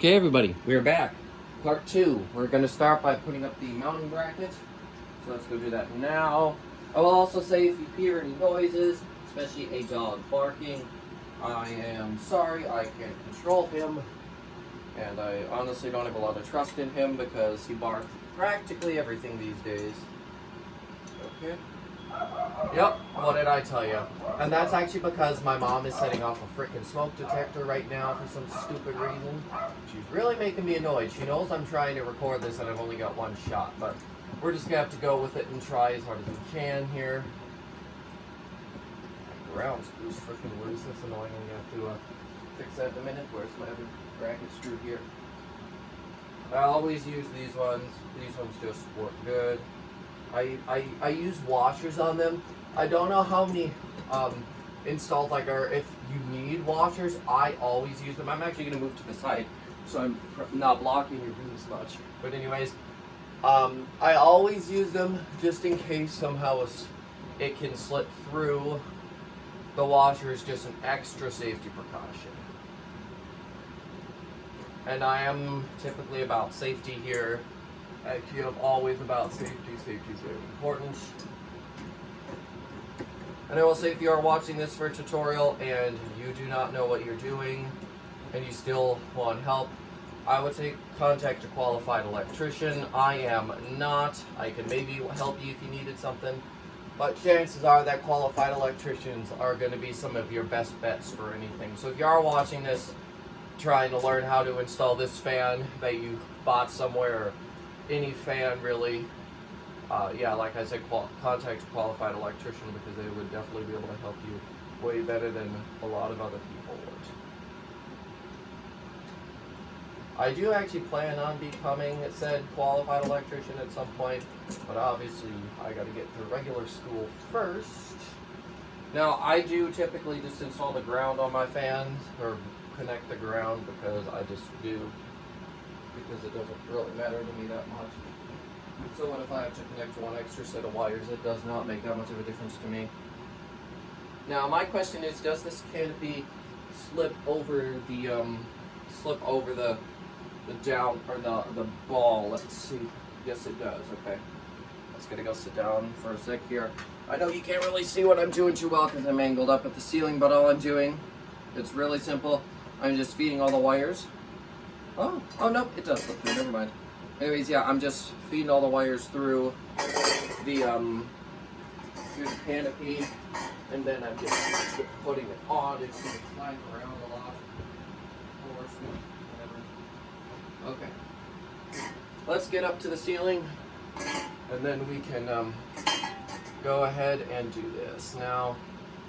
Okay, everybody, we're back. Part 2. We're going to start by putting up the mounting bracket. So let's go do that now. I will also say if you hear any noises, especially a dog barking, I am sorry, I can't control him. And I honestly don't have a lot of trust in him because he barks practically everything these days. Okay. Yep, what did I tell you? And that's actually because my mom is setting off a freaking smoke detector right now for some stupid reason. She's really making me annoyed. She knows I'm trying to record this and I've only got one shot, but we're just gonna have to go with it and try as hard as we can here. My ground screw's freaking loose. That's annoying. I'm gonna have to fix that in a minute. Where's my other bracket screw here? I always use these ones. These ones just work good. I use washers on them. I don't know how many installed or if you need washers. I always use them. I'm actually going to move to the side so I'm not blocking your view as much. But anyways, I always use them just in case somehow it can slip through. The washer is just an extra safety precaution. And I am typically about safety here. Actually, I'm always about safety. Safety is very important. And I will say, if you are watching this for a tutorial and you do not know what you're doing and you still want help, I would say contact a qualified electrician. I am not. I can maybe help you if you needed something, but chances are that qualified electricians are going to be some of your best bets for anything. So if you are watching this, trying to learn how to install this fan that you bought somewhere, or any fan really, yeah, like I said, contact a qualified electrician because they would definitely be able to help you way better than a lot of other people would. I do actually plan on becoming said qualified electrician at some point, but obviously I got to get through regular school first. Now, I do typically just install the ground on my fans, or connect the ground, because I just do, because it doesn't really matter to me that much. So what if I have to connect one extra set of wires? It does not make that much of a difference to me. Now my question is, does this canopy slip over the down, or the ball? Let's see. Yes, it does. Okay. Let's gonna go sit down for a sec here. I know you can't really see what I'm doing too well because I'm angled up at the ceiling, but all I'm doing, it's really simple. I'm just feeding all the wires. Oh no, it does slip through. Never mind. Anyways, yeah, I'm just feeding all the wires through the canopy, and then I'm just putting it on. It's going to slide around a lot. Or whatever. Okay. Let's get up to the ceiling, and then we can go ahead and do this. Now,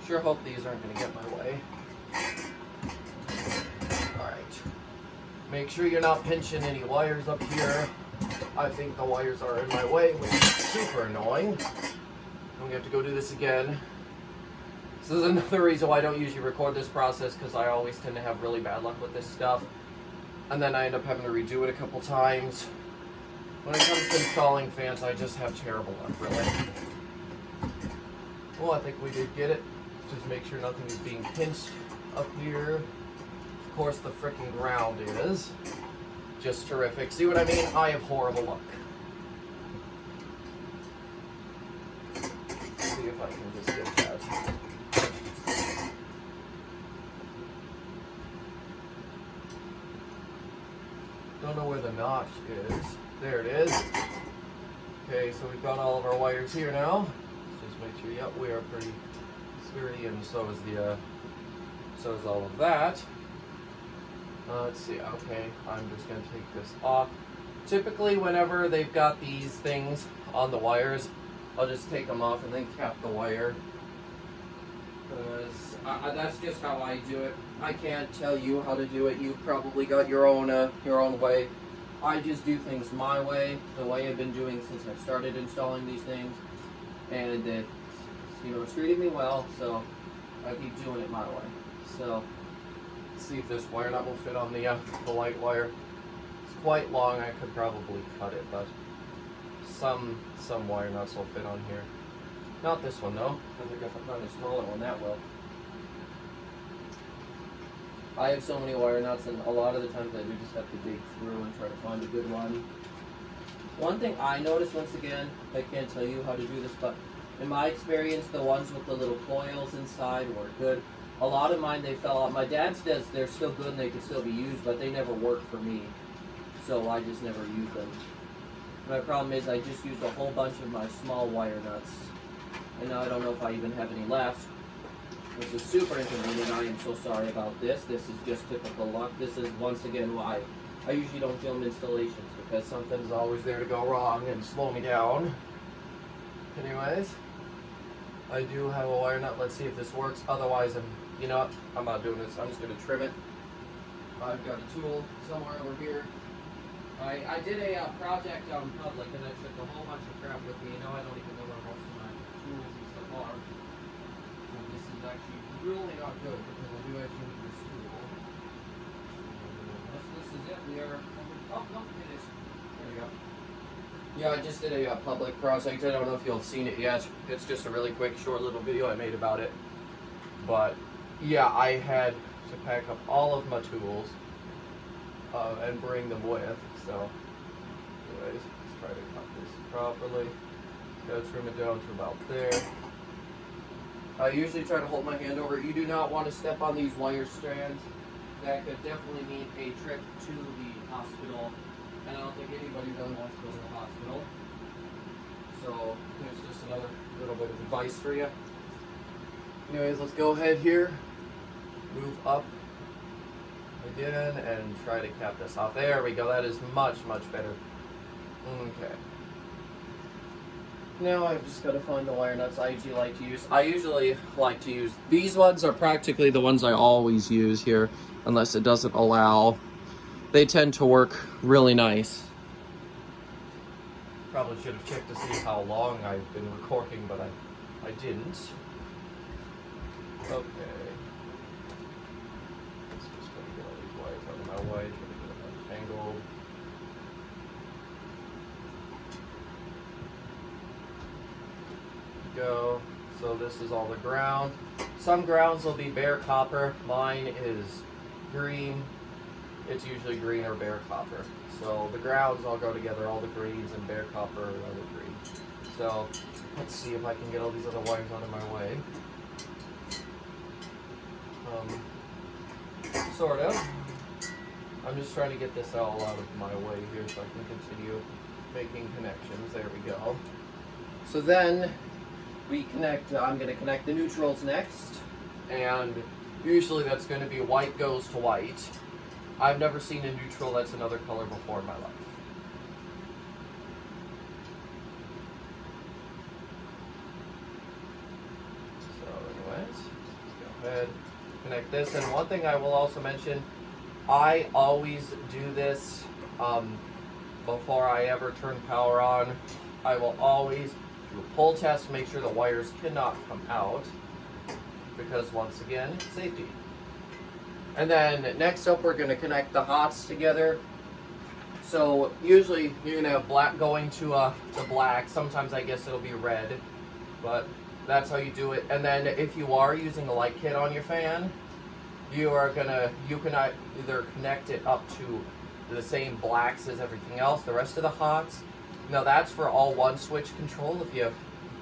sure hope these aren't going to get my way. Make sure you're not pinching any wires up here. I think the wires are in my way, which is super annoying. I'm gonna have to go do this again. This is another reason why I don't usually record this process, because I always tend to have really bad luck with this stuff. And then I end up having to redo it a couple times. When it comes to installing fans, I just have terrible luck, really. Well, I think we did get it. Just make sure nothing is being pinched up here. Of course, the freaking ground is just terrific. See what I mean? I have horrible luck. Let's see if I can just get that. Don't know where the notch is. There it is. Okay, so we've got all of our wires here now. Let's just make sure. Yep, we are pretty sturdy, and so is all of that. Let's see, okay, I'm just going to take this off. Typically, whenever they've got these things on the wires, I'll just take them off and then cap the wire. Because that's just how I do it. I can't tell you how to do it. You've probably got your own way. I just do things my way, the way I've been doing since I started installing these things. And it's treated me well, so I keep doing it my way. So, see if this wire nut will fit on the light wire. It's quite long. I could probably cut it, but some wire nuts will fit on here. Not this one though. I think if I find a smaller one, that will. I have so many wire nuts, and a lot of the times I do just have to dig through and try to find a good one. One thing I noticed, once again, I can't tell you how to do this, but in my experience, the ones with the little coils inside were good. A lot of mine, they fell out. My dad's does, they're still good and they can still be used, but they never worked for me. So I just never used them. My problem is I just used a whole bunch of my small wire nuts. And now I don't know if I even have any left. This is super inconvenient. I am so sorry about this. This is just typical luck. This is once again why I usually don't film installations, because something's always there to go wrong and slow me down. Anyways, I do have a wire nut. Let's see if this works. Otherwise, you know what? I'm not doing this. I'm just going to trim it. I've got a tool somewhere over here. I did a project out in public, and I took a whole bunch of crap with me. Now I don't even know where most of my tools and stuff are. So this is actually really not good, because I do actually need this tool. This is it. We are... Oh, no, it is. There we go. Yeah, I just did a public project. I don't know if you've seen it yet. It's just a really quick, short little video I made about it. But, yeah, I had to pack up all of my tools and bring them with. So, anyways, let's try to cut this properly. Gotta trim it down to about there. I usually try to hold my hand over it. You do not want to step on these wire strands. That could definitely mean a trip to the hospital. And I don't think anybody really wants to go to the hospital. So, here's just another little bit of advice for you. Anyways, let's go ahead here. Move up again and try to cap this off. There we go. That is much, much better. Okay. Now I've just got to find the wire nuts I usually like to use. I usually like to use, these ones are practically the ones I always use here, unless it doesn't allow. They tend to work really nice. Probably should have checked to see how long I've been recording, but I didn't. Okay. My way, try to get it untangled. Go. So this is all the ground. Some grounds will be bare copper. Mine is green. It's usually green or bare copper. So the grounds all go together, all the greens and bare copper and other green. So let's see if I can get all these other wires out of my way. Sort of. I'm just trying to get this all out of my way here so I can continue making connections. There we go. So then we connect, I'm going to connect the neutrals next, and usually that's going to be white goes to white. I've never seen a neutral that's another color before in my life. So anyways, let's go ahead, connect this. And one thing I will also mention, I always do this before I ever turn power on. I will always do a pull test, make sure the wires cannot come out, because once again, safety. And then next up, we're going to connect the hots together. So usually you're going to have black going to black. Sometimes I guess it'll be red, but that's how you do it. And then if you are using a light kit on your fan, you can either connect it up to the same blacks as everything else, the rest of the hots. Now that's for all one switch control. If you have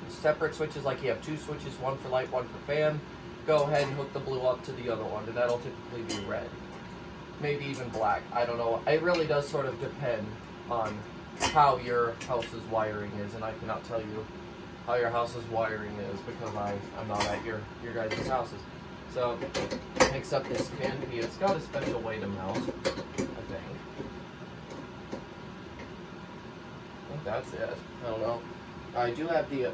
separate switches, like you have two switches, one for light, one for fan, go ahead and hook the blue up to the other one, and that'll typically be red. Maybe even black, I don't know. It really does sort of depend on how your house's wiring is, and I cannot tell you how your house's wiring is because I'm not at your guys' houses. So, next up this canopy. It's got a special way to mount, I think. I think that's it. I don't know. I do have the,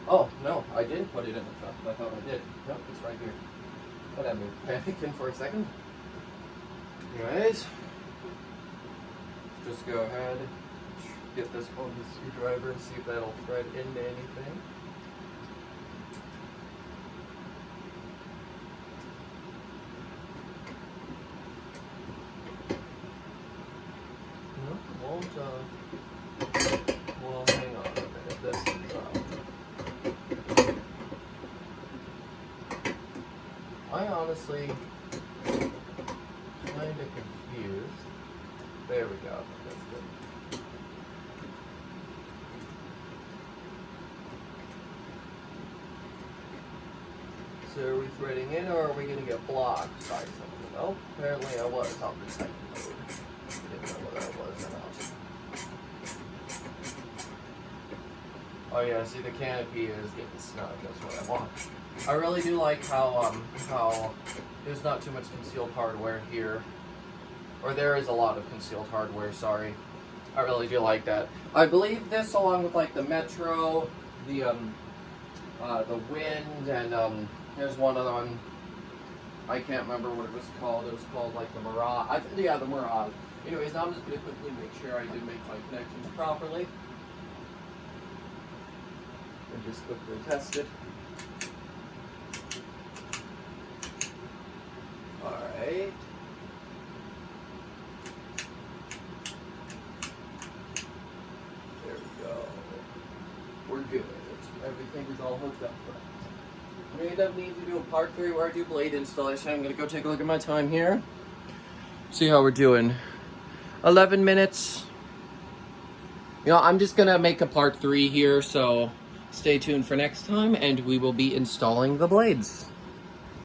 oh, no, I didn't put it in the truck. I thought I did. Nope, it's right here. But I'm panicking for a second. Anyways, just go ahead, get this on the screwdriver and see if that'll thread into anything. Well, hang on a minute. This is, I honestly There we go. That's good. So are we threading in, or are we going to get blocked by something? Oh, apparently I was on the second mode. Didn't know whether I was or not. Oh yeah, see the canopy is getting snug. That's what I want. I really do like how there's not too much concealed hardware here. Or there is a lot of concealed hardware, sorry. I really do like that. I believe this, along with like the Metro, the Wind, and here's one other one. I can't remember what it was called. It was called like the Mirage. Yeah, the Mirage. Anyways, now I'm just going to quickly make sure I do make my connections properly. And just quickly test it. Alright. There we go. We're good. Everything is all hooked up right. We don't need to do a part 3 where I do blade installation. I'm going to go take a look at my time here. See how we're doing. 11 minutes. I'm just going to make a part 3 here, so stay tuned for next time, and we will be installing the blades.